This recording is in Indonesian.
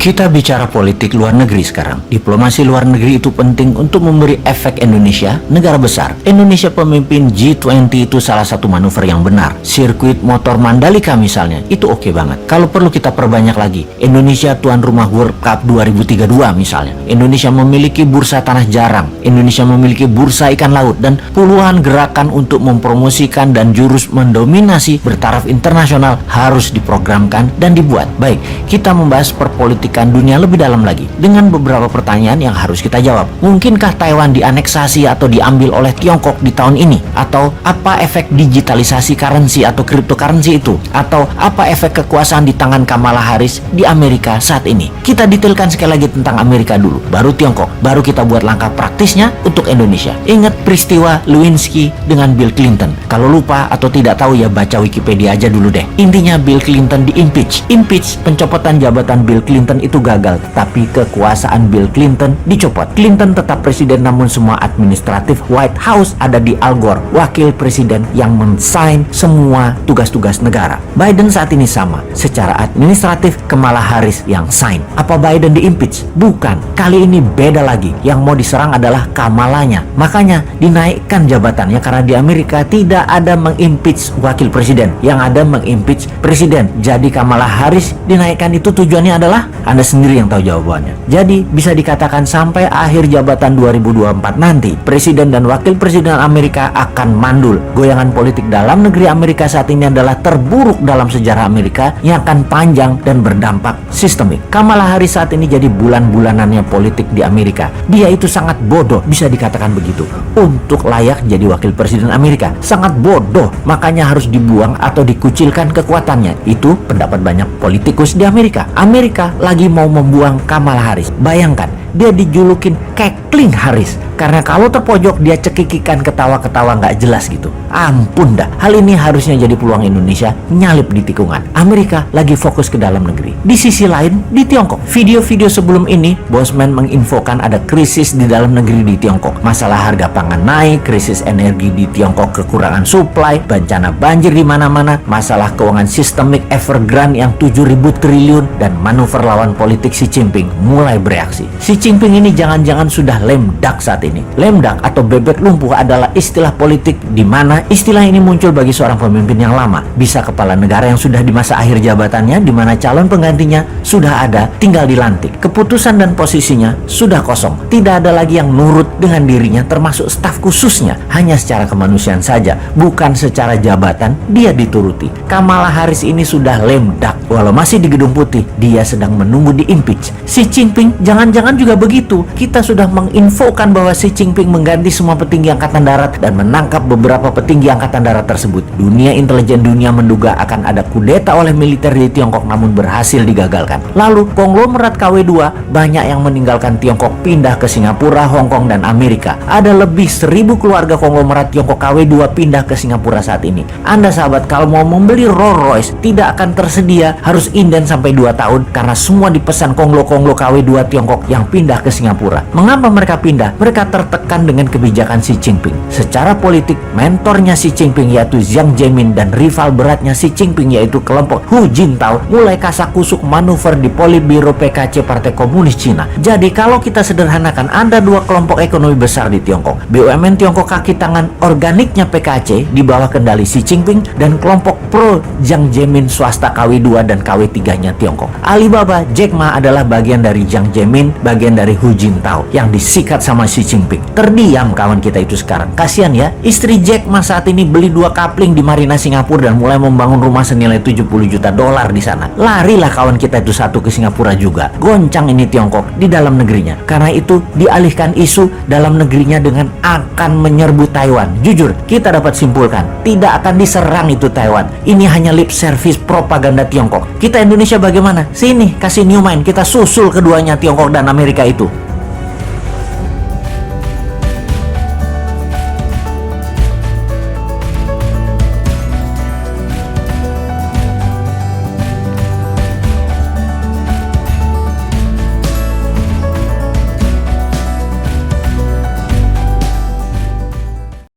Kita bicara politik luar negeri sekarang. Diplomasi luar negeri itu penting untuk memberi efek Indonesia, negara besar. Indonesia pemimpin G20 itu salah satu manuver yang benar. Sirkuit motor Mandalika misalnya, itu oke banget. Kalau perlu kita perbanyak lagi. Indonesia tuan rumah World Cup 2032 misalnya. Indonesia memiliki bursa tanah jarang. Indonesia memiliki bursa ikan laut dan puluhan gerakan untuk mempromosikan dan jurus mendominasi bertaraf internasional harus diprogramkan dan dibuat. Baik, kita membahas perpolitikan dunia lebih dalam lagi dengan beberapa pertanyaan yang harus kita jawab. Mungkinkah Taiwan dianeksasi atau diambil oleh Tiongkok di tahun ini? Atau apa efek digitalisasi currency atau cryptocurrency itu? Atau apa efek kekuasaan di tangan Kamala Harris di Amerika saat ini? Kita detailkan sekali lagi tentang Amerika dulu, baru Tiongkok, baru kita buat langkah praktisnya untuk Indonesia. Ingat peristiwa Lewinsky dengan Bill Clinton. Kalau lupa atau tidak tahu ya baca Wikipedia aja dulu deh. Intinya Bill Clinton diimpeach. Impeach, pencopotan jabatan Bill Clinton itu gagal, tapi kekuasaan Bill Clinton dicopot. Clinton tetap presiden, namun semua administratif White House ada di Al Gore, wakil presiden yang men-sign semua tugas-tugas negara. Biden saat ini sama, secara administratif Kamala Harris yang sign. Apa Biden diimpeach? Bukan, kali ini beda lagi. Yang mau diserang adalah Kamalanya. Makanya dinaikkan jabatannya karena di Amerika tidak ada mengimpeach wakil presiden, yang ada mengimpeach presiden. Jadi Kamala Harris dinaikkan itu tujuannya adalah Anda sendiri yang tahu jawabannya. Jadi bisa dikatakan sampai akhir jabatan 2024 nanti, presiden dan wakil presiden Amerika akan mandul. Goyangan politik dalam negeri Amerika saat ini adalah terburuk dalam sejarah Amerika yang akan panjang dan berdampak sistemik. Kamala Harris saat ini jadi bulan-bulanannya politik di Amerika. Dia itu sangat bodoh, bisa dikatakan begitu, untuk layak jadi wakil presiden Amerika. Sangat bodoh, makanya harus dibuang atau dikucilkan kekuatannya. Itu pendapat banyak politikus di Amerika. Amerika lagi mau membuang Kamala Harris. Bayangkan, dia dijulukin Kekling Harris karena kalau terpojok dia cekikikan ketawa-ketawa nggak jelas gitu. Ampun dah, hal ini harusnya jadi peluang Indonesia nyalip di tikungan. Amerika lagi fokus ke dalam negeri. Di sisi lain, di Tiongkok, video-video sebelum ini Bosman menginfokan ada krisis di dalam negeri di Tiongkok. Masalah harga pangan naik, krisis energi di Tiongkok, kekurangan supply, bencana banjir di mana-mana, masalah keuangan sistemik Evergrande yang 7.000 triliun, dan manuver lawan politik Xi Jinping mulai bereaksi. Xi Jinping ini jangan-jangan sudah lemdak saat ini. Lemdak atau bebek lumpuh adalah istilah politik di mana istilah ini muncul bagi seorang pemimpin yang lama. Bisa kepala negara yang sudah di masa akhir jabatannya, di mana calon penggantinya sudah ada, tinggal dilantik. Keputusan dan posisinya sudah kosong. Tidak ada lagi yang nurut dengan dirinya, termasuk staf khususnya. Hanya secara kemanusiaan saja, bukan secara jabatan dia dituruti. Kamala Harris ini sudah lemdak. Walau masih di Gedung Putih, dia sedang menunggu di-impeach. Xi Jinping jangan-jangan juga begitu. Kita sudah menginfokan bahwa Xi Jinping mengganti semua petinggi angkatan darat dan menangkap beberapa petinggi angkatan darat tersebut. Dunia intelijen dunia menduga akan ada kudeta oleh militer di Tiongkok, namun berhasil digagalkan. Lalu konglomerat KW2 banyak yang meninggalkan Tiongkok, pindah ke Singapura, Hong Kong, dan Amerika. Ada lebih 1.000 keluarga konglomerat Tiongkok KW2 pindah ke Singapura saat ini. Anda sahabat, kalau mau membeli Rolls Royce tidak akan tersedia, harus inden sampai 2 tahun karena semua dipesan konglo-konglo KW2 Tiongkok yang pindah ke Singapura. Mengapa mereka pindah? Mereka tertekan dengan kebijakan Xi Jinping. Secara politik, mentornya Xi Jinping yaitu Jiang Zemin dan rival beratnya Xi Jinping yaitu kelompok Hu Jintao mulai kasak-kusuk manuver di Politbiro PKC Partai Komunis Cina. Jadi kalau kita sederhanakan, ada 2 kelompok ekonomi besar di Tiongkok. BUMN Tiongkok kaki tangan organiknya PKC di bawah kendali Xi Jinping, dan kelompok pro Jiang Zemin swasta KW2 dan KW3-nya Tiongkok. Alibaba, Jack Ma adalah bagian dari Jiang Zemin, bagian dari Hu Jintao yang disikat sama Xi Jinping. Terdiam kawan kita itu sekarang. Kasihan ya, istri Jack Ma saat ini beli 2 kapling di Marina Singapura dan mulai membangun rumah senilai 70 juta dolar di sana. Larilah kawan kita itu satu ke Singapura juga. Goncang ini Tiongkok di dalam negerinya. Karena itu dialihkan isu dalam negerinya dengan akan menyerbu Taiwan. Jujur, kita dapat simpulkan tidak akan diserang itu Taiwan. Ini hanya lip service propaganda Tiongkok. Kita Indonesia bagaimana? Sini, kasih new mind, kita susul keduanya Tiongkok dan Amerika itu.